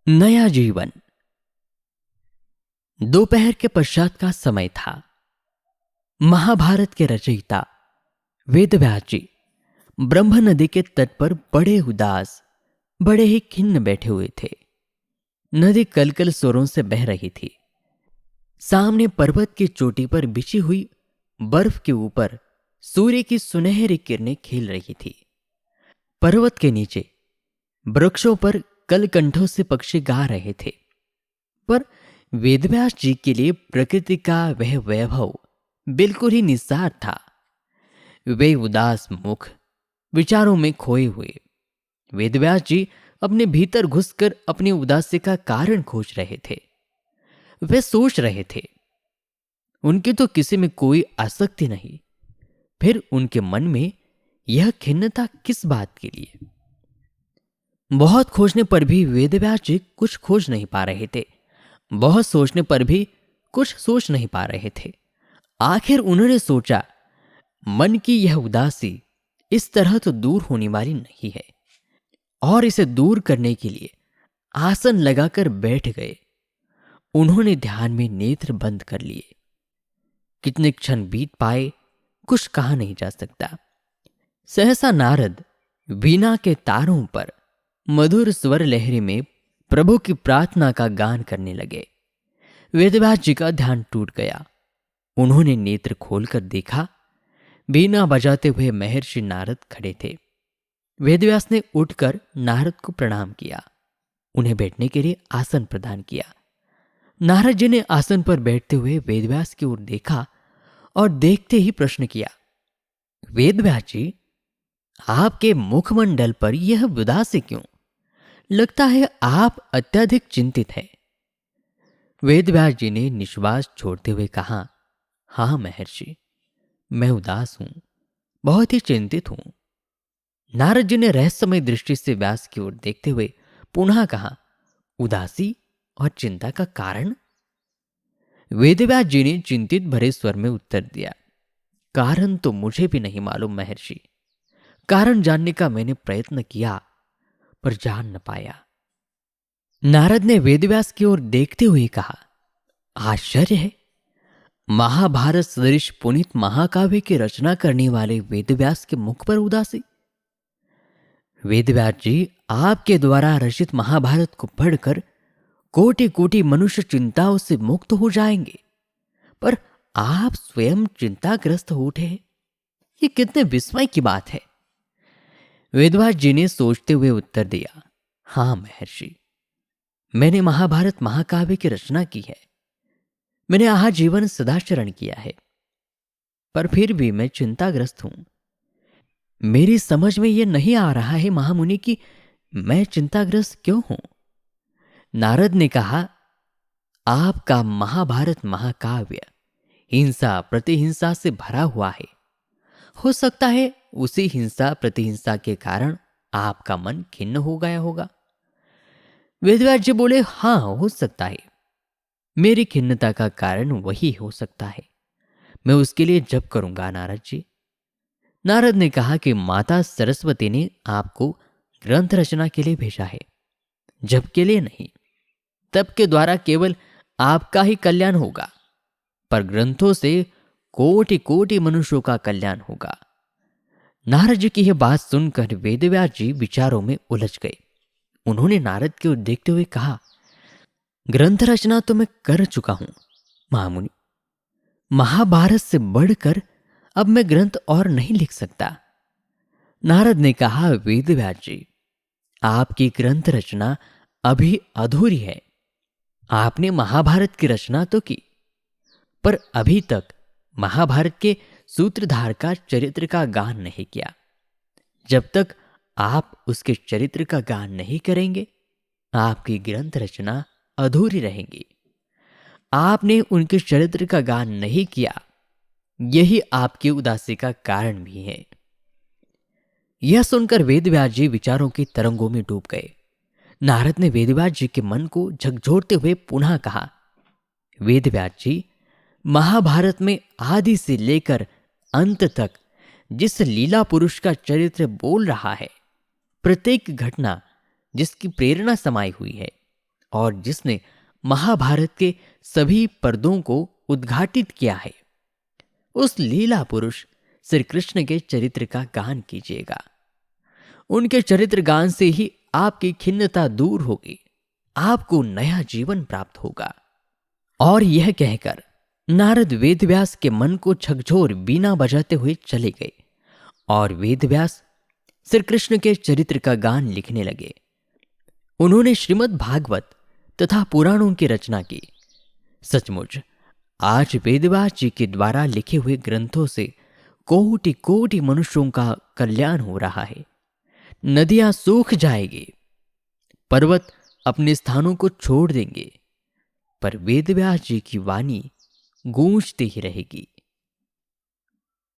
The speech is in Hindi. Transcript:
नया जीवन। दोपहर के पश्चात का समय था। महाभारत के रचयिता वेदव्यास जी ब्रह्म नदी के तट पर बड़े उदास, बड़े ही खिन्न बैठे हुए थे। नदी कलकल स्वरों से बह रही थी। सामने पर्वत की चोटी पर बिछी हुई बर्फ के ऊपर सूर्य की सुनहरी किरणें खेल रही थी। पर्वत के नीचे वृक्षों पर कलकंठों से पक्षी गा रहे थे। पर वेदव्यास जी के लिए प्रकृति का वह वैभव बिल्कुल ही निस्सार था। वे उदास मुख, विचारों में खोए हुए वेदव्यास जी अपने भीतर घुसकर अपनी उदासी का कारण खोज रहे थे। वे सोच रहे थे, उनकी तो किसी में कोई आसक्ति नहीं, फिर उनके मन में यह खिन्नता किस बात के लिए? बहुत खोजने पर भी वेदव्यास जी कुछ खोज नहीं पा रहे थे। बहुत सोचने पर भी कुछ सोच नहीं पा रहे थे। आखिर उन्होंने सोचा, मन की यह उदासी इस तरह तो दूर होने वाली नहीं है, और इसे दूर करने के लिए आसन लगाकर बैठ गए। उन्होंने ध्यान में नेत्र बंद कर लिए। कितने क्षण बीत पाए कुछ कहा नहीं जा सकता। सहसा नारद वीणा के तारों पर मधुर स्वर लहरी में प्रभु की प्रार्थना का गान करने लगे। वेदव्यास जी का ध्यान टूट गया। उन्होंने नेत्र खोलकर देखा, वीणा बजाते हुए महर्षि नारद खड़े थे। वेदव्यास ने उठकर नारद को प्रणाम किया, उन्हें बैठने के लिए आसन प्रदान किया। नारद जी ने आसन पर बैठते हुए वेदव्यास की ओर देखा और देखते ही प्रश्न किया, वेदव्यास जी, आपके मुखमंडल पर यह उदासी क्यों? लगता है आप अत्यधिक चिंतित हैं। वेदव्यास जी ने निश्वास छोड़ते हुए कहा, हाँ महर्षि, मैं उदास हूं, बहुत ही चिंतित हूं। नारद जी ने रहस्यमय दृष्टि से व्यास की ओर देखते हुए पुनः कहा, उदासी और चिंता का कारण? वेदव्यास जी ने चिंतित भरे स्वर में उत्तर दिया, कारण तो मुझे भी नहीं मालूम महर्षि। कारण जानने का मैंने प्रयत्न किया पर जान न पाया। नारद ने वेदव्यास की ओर देखते हुए कहा, आश्चर्य है, महाभारत सदृश पुनीत महाकाव्य की रचना करने वाले वेदव्यास के मुख पर उदासी। वेदव्यास जी, आपके द्वारा रचित महाभारत को पढ़कर कोटि कोटि मनुष्य चिंताओं से मुक्त हो जाएंगे, पर आप स्वयं चिंताग्रस्त हो उठे हैं। ये कितने विस्मय की बात है। वेदव्यास जी ने सोचते हुए उत्तर दिया, हां महर्षि, मैंने महाभारत महाकाव्य की रचना की है। मैंने आजीवन सदाचरण किया है, पर फिर भी मैं चिंताग्रस्त हूं। मेरी समझ में यह नहीं आ रहा है महामुनि कि मैं चिंताग्रस्त क्यों हूं। नारद ने कहा, आपका महाभारत महाकाव्य हिंसा प्रतिहिंसा से भरा हुआ है। हो सकता है उसी हिंसा प्रतिहिंसा के कारण आपका मन खिन्न हो गया होगा। वेदव्यास जी बोले, हां हो सकता है, मेरी खिन्नता का कारण वही हो सकता है। मैं उसके लिए जप करूंगा नारद जी। नारद ने कहा कि माता सरस्वती ने आपको ग्रंथ रचना के लिए भेजा है, जप के लिए नहीं। तप के द्वारा केवल आपका ही कल्याण होगा, पर ग्रंथों से कोटि कोटि मनुष्यों का कल्याण होगा। नारद जी की यह बात सुनकर वेदव्यास जी विचारों में उलझ गए। उन्होंने नारद की ओर देखते हुए कहा, ग्रंथ रचना तो मैं कर चुका हूं महामुनि। महाभारत से बढ़कर अब मैं ग्रंथ और नहीं लिख सकता। नारद ने कहा, वेदव्यास जी, आपकी ग्रंथ रचना अभी अधूरी है। आपने महाभारत की रचना तो की, पर अभी तक महाभारत के सूत्रधार का चरित्र का गान नहीं किया। जब तक आप उसके चरित्र का गान नहीं करेंगे, आपकी ग्रंथ रचना अधूरी रहेगी। आपने उनके चरित्र का गान नहीं किया, यही आपकी उदासी का कारण भी है। यह सुनकर वेदव्यास जी विचारों की तरंगों में डूब गए। नारद ने वेदव्यास जी के मन को झकझोरते हुए पुनः कहा, वेदव्यास जी, महाभारत में आदि से लेकर अंत तक जिस लीला पुरुष का चरित्र बोल रहा है, प्रत्येक घटना जिसकी प्रेरणा समाई हुई है, और जिसने महाभारत के सभी पर्दों को उद्घाटित किया है, उस लीला पुरुष श्री कृष्ण के चरित्र का गान कीजिएगा। उनके चरित्र गान से ही आपकी खिन्नता दूर होगी, आपको नया जीवन प्राप्त होगा। और यह कहकर नारद वेदव्यास के मन को झकझोर बीना बजाते हुए चले गए और वेदव्यास श्री कृष्ण के चरित्र का गान लिखने लगे। उन्होंने श्रीमद् भागवत तथा पुराणों की रचना की। सचमुच आज वेदव्यास जी के द्वारा लिखे हुए ग्रंथों से कोटि कोटि मनुष्यों का कल्याण हो रहा है। नदियां सूख जाएंगी, पर्वत अपने स्थानों को छोड़ देंगे, पर वेदव्यास जी की वाणी गूंजती ही रहेगी।